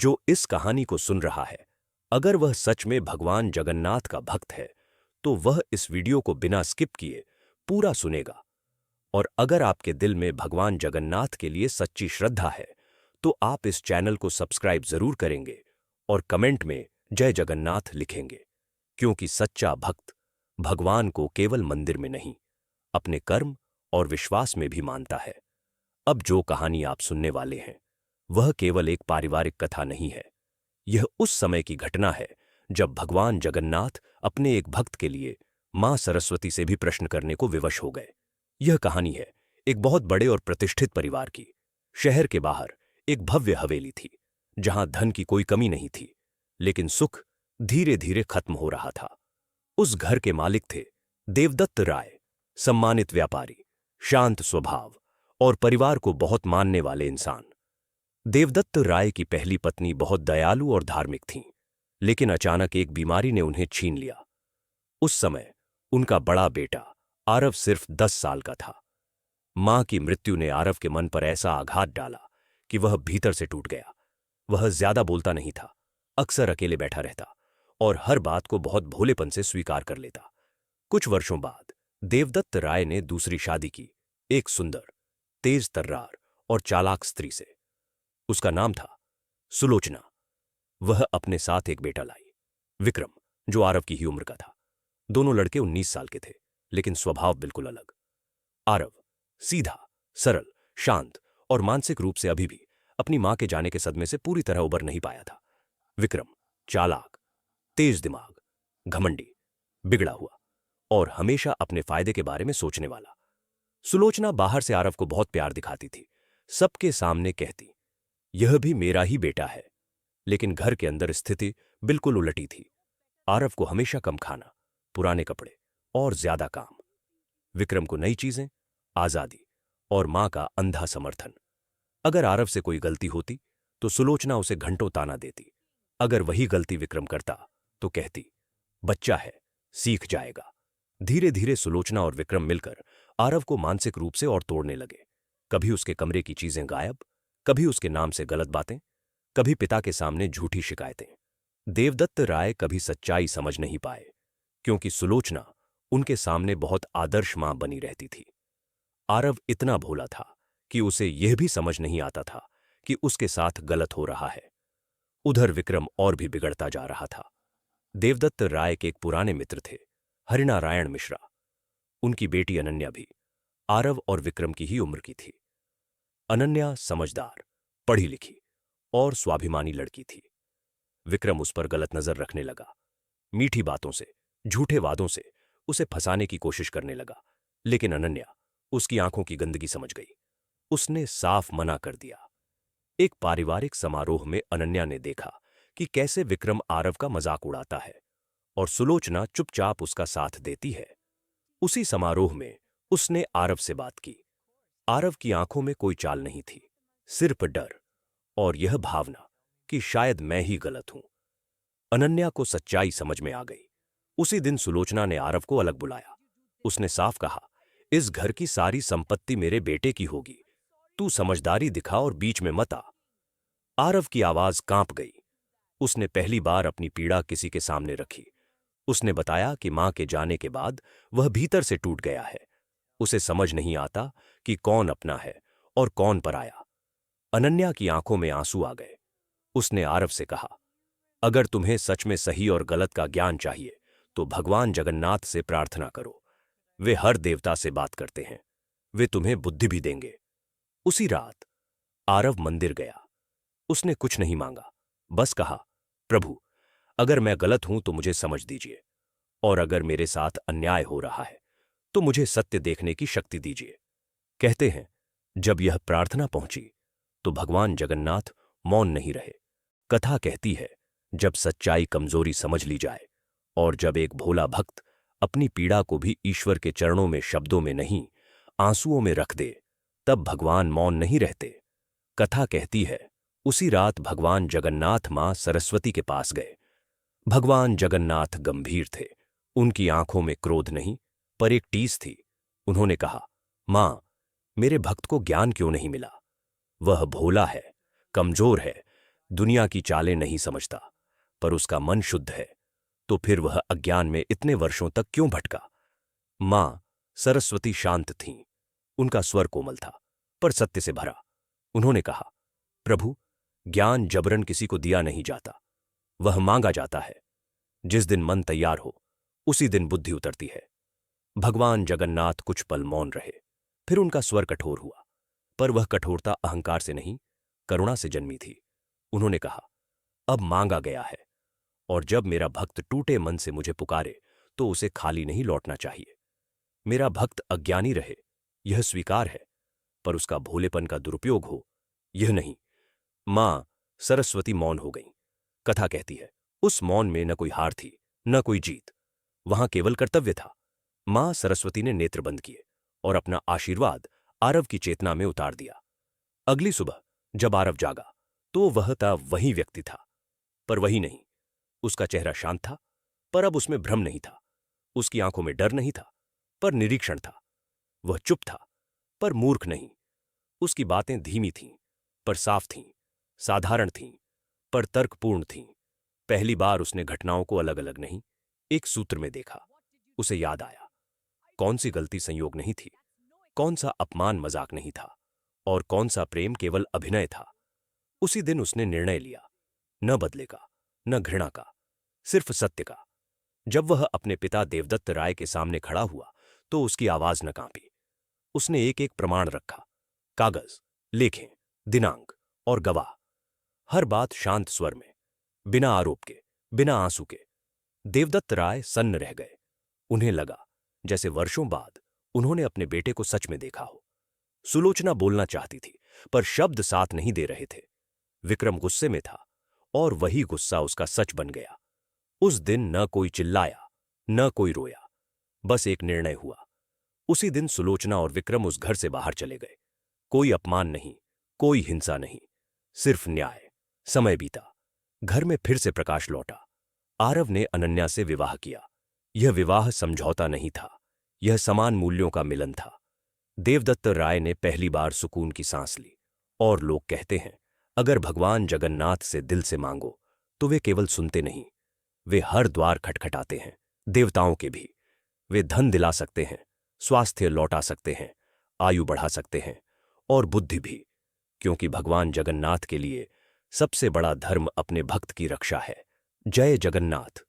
जो इस कहानी को सुन रहा है, अगर वह सच में भगवान जगन्नाथ का भक्त है, तो वह इस वीडियो को बिना स्किप किए पूरा सुनेगा। और अगर आपके दिल में भगवान जगन्नाथ के लिए सच्ची श्रद्धा है, तो आप इस चैनल को सब्सक्राइब जरूर करेंगे और कमेंट में जय जगन्नाथ लिखेंगे, क्योंकि सच्चा भक्त भगवान को केवल मंदिर में नहीं, अपने कर्म और विश्वास में भी मानता है। अब जो कहानी आप सुनने वाले हैं, वह केवल एक पारिवारिक कथा नहीं है। यह उस समय की घटना है जब भगवान जगन्नाथ अपने एक भक्त के लिए मां सरस्वती से भी प्रश्न करने को विवश हो गए। यह कहानी है एक बहुत बड़े और प्रतिष्ठित परिवार की। शहर के बाहर एक भव्य हवेली थी, जहां धन की कोई कमी नहीं थी, लेकिन सुख धीरे धीरे खत्म हो रहा था। उस घर के मालिक थे देवदत्त राय, सम्मानित व्यापारी, शांत स्वभाव और परिवार को बहुत मानने वाले इंसान। देवदत्त राय की पहली पत्नी बहुत दयालु और धार्मिक थीं, लेकिन अचानक एक बीमारी ने उन्हें छीन लिया। उस समय उनका बड़ा बेटा आरव सिर्फ 10 साल का था। मां की मृत्यु ने आरव के मन पर ऐसा आघात डाला कि वह भीतर से टूट गया। वह ज्यादा बोलता नहीं था, अक्सर अकेले बैठा रहता और हर बात को बहुत भोलेपन से स्वीकार कर लेता। कुछ वर्षों बाद देवदत्त राय ने दूसरी शादी की, एक सुंदर, तेज तर्रार और चालाक स्त्री से। उसका नाम था सुलोचना। वह अपने साथ एक बेटा लाई, विक्रम, जो आरव की ही उम्र का था। दोनों लड़के 19 साल के थे, लेकिन स्वभाव बिल्कुल अलग। आरव सीधा, सरल, शांत और मानसिक रूप से अभी भी अपनी मां के जाने के सदमे से पूरी तरह उबर नहीं पाया था। विक्रम चालाक, तेज दिमाग, घमंडी, बिगड़ा हुआ और हमेशा अपने फायदे के बारे में सोचने वाला। सुलोचना बाहर से आरव को बहुत प्यार दिखाती थी, सबके सामने कहती, यह भी मेरा ही बेटा है। लेकिन घर के अंदर स्थिति बिल्कुल उलटी थी। आरव को हमेशा कम खाना, पुराने कपड़े और ज्यादा काम। विक्रम को नई चीजें, आजादी और मां का अंधा समर्थन। अगर आरव से कोई गलती होती तो सुलोचना उसे घंटों ताना देती। अगर वही गलती विक्रम करता तो कहती, बच्चा है, सीख जाएगा। धीरे धीरे सुलोचना और विक्रम मिलकर आरव को मानसिक रूप से और तोड़ने लगे। कभी उसके कमरे की चीजें गायब, कभी उसके नाम से गलत बातें, कभी पिता के सामने झूठी शिकायतें। देवदत्त राय कभी सच्चाई समझ नहीं पाए, क्योंकि सुलोचना उनके सामने बहुत आदर्श मां बनी रहती थी। आरव इतना भोला था कि उसे यह भी समझ नहीं आता था कि उसके साथ गलत हो रहा है। उधर विक्रम और भी बिगड़ता जा रहा था। देवदत्त राय के एक पुराने मित्र थे, हरिनारायण मिश्रा। उनकी बेटी अनन्या भी आरव और विक्रम की ही उम्र की थी। अनन्या समझदार, पढ़ी लिखी और स्वाभिमानी लड़की थी। विक्रम उस पर गलत नजर रखने लगा, मीठी बातों से, झूठे वादों से उसे फंसाने की कोशिश करने लगा। लेकिन अनन्या उसकी आंखों की गंदगी समझ गई। उसने साफ मना कर दिया। एक पारिवारिक समारोह में अनन्या ने देखा कि कैसे विक्रम आरव का मजाक उड़ाता है और सुलोचना चुपचाप उसका साथ देती है। उसी समारोह में उसने आरव से बात की। आरव की आंखों में कोई चाल नहीं थी, सिर्फ डर और यह भावना कि शायद मैं ही गलत हूं। अनन्या को सच्चाई समझ में आ गई। उसी दिन सुलोचना ने आरव को अलग बुलाया। उसने साफ कहा, इस घर की सारी संपत्ति मेरे बेटे की होगी, तू समझदारी दिखा और बीच में मत आ। आरव की आवाज कांप गई। उसने पहली बार अपनी पीड़ा किसी के सामने रखी। उसने बताया कि मां के जाने के बाद वह भीतर से टूट गया है। उसे समझ नहीं आता कि कौन अपना है और कौन पराया। अनन्या की आंखों में आंसू आ गए। उसने आरव से कहा, अगर तुम्हें सच में सही और गलत का ज्ञान चाहिए तो भगवान जगन्नाथ से प्रार्थना करो। वे हर देवता से बात करते हैं, वे तुम्हें बुद्धि भी देंगे। उसी रात आरव मंदिर गया। उसने कुछ नहीं मांगा, बस कहा, प्रभु, अगर मैं गलत हूं तो मुझे समझ दीजिए, और अगर मेरे साथ अन्याय हो रहा है तो मुझे सत्य देखने की शक्ति दीजिए। कहते हैं, जब यह प्रार्थना पहुंची तो भगवान जगन्नाथ मौन नहीं रहे। कथा कहती है, जब सच्चाई कमजोरी समझ ली जाए और जब एक भोला भक्त अपनी पीड़ा को भी ईश्वर के चरणों में शब्दों में नहीं, आंसुओं में रख दे, तब भगवान मौन नहीं रहते। कथा कहती है, उसी रात भगवान जगन्नाथ मां सरस्वती के पास गए। भगवान जगन्नाथ गंभीर थे। उनकी आंखों में क्रोध नहीं, पर एक टीस थी। उन्होंने कहा, मां, मेरे भक्त को ज्ञान क्यों नहीं मिला? वह भोला है, कमजोर है, दुनिया की चालें नहीं समझता, पर उसका मन शुद्ध है, तो फिर वह अज्ञान में इतने वर्षों तक क्यों भटका? मां सरस्वती शांत थीं। उनका स्वर कोमल था, पर सत्य से भरा। उन्होंने कहा, प्रभु, ज्ञान जबरन किसी को दिया नहीं जाता, वह मांगा जाता है। जिस दिन मन तैयार हो, उसी दिन बुद्धि उतरती है। भगवान जगन्नाथ कुछ पल मौन रहे, फिर उनका स्वर कठोर हुआ, पर वह कठोरता अहंकार से नहीं, करुणा से जन्मी थी। उन्होंने कहा, अब मांगा गया है, और जब मेरा भक्त टूटे मन से मुझे पुकारे तो उसे खाली नहीं लौटना चाहिए। मेरा भक्त अज्ञानी रहे, यह स्वीकार है, पर उसका भोलेपन का दुरुपयोग हो, यह नहीं। मां सरस्वती मौन हो गईं। कथा कहती है, उस मौन में न कोई हार थी, न कोई जीत, वहां केवल कर्तव्य था। मां सरस्वती ने नेत्र बंद किए और अपना आशीर्वाद आरव की चेतना में उतार दिया। अगली सुबह जब आरव जागा तो वह वही व्यक्ति था, पर वही नहीं। उसका चेहरा शांत था, पर अब उसमें भ्रम नहीं था। उसकी आंखों में डर नहीं था, पर निरीक्षण था। वह चुप था, पर मूर्ख नहीं। उसकी बातें धीमी थीं, पर साफ थीं, साधारण थीं, पर तर्कपूर्ण थीं। पहली बार उसने घटनाओं को अलग अलग नहीं, एक सूत्र में देखा। उसे याद आया, कौन सी गलती संयोग नहीं थी, कौन सा अपमान मजाक नहीं था, और कौन सा प्रेम केवल अभिनय था। उसी दिन उसने निर्णय लिया, न बदले का, न घृणा का, सिर्फ सत्य का। जब वह अपने पिता देवदत्त राय के सामने खड़ा हुआ तो उसकी आवाज न कांपी। उसने एक एक प्रमाण रखा, कागज, लेखें, दिनांक और गवाह। हर बात शांत स्वर में, बिना आरोप के, बिना आंसू के। देवदत्त राय सन्न रह गए। उन्हें लगा जैसे वर्षों बाद उन्होंने अपने बेटे को सच में देखा हो। सुलोचना बोलना चाहती थी, पर शब्द साथ नहीं दे रहे थे। विक्रम गुस्से में था, और वही गुस्सा उसका सच बन गया। उस दिन न कोई चिल्लाया, न कोई रोया, बस एक निर्णय हुआ। उसी दिन सुलोचना और विक्रम उस घर से बाहर चले गए। कोई अपमान नहीं, कोई हिंसा नहीं, सिर्फ न्याय। समय बीता, घर में फिर से प्रकाश लौटा। आरव ने अनन्या से विवाह किया। यह विवाह समझौता नहीं था, यह समान मूल्यों का मिलन था। देवदत्त राय ने पहली बार सुकून की सांस ली। और लोग कहते हैं, अगर भगवान जगन्नाथ से दिल से मांगो तो वे केवल सुनते नहीं, वे हर द्वार खटखटाते हैं, देवताओं के भी। वे धन दिला सकते हैं, स्वास्थ्य लौटा सकते हैं, आयु बढ़ा सकते हैं, और बुद्धि भी, क्योंकि भगवान जगन्नाथ के लिए सबसे बड़ा धर्म अपने भक्त की रक्षा है। जय जगन्नाथ।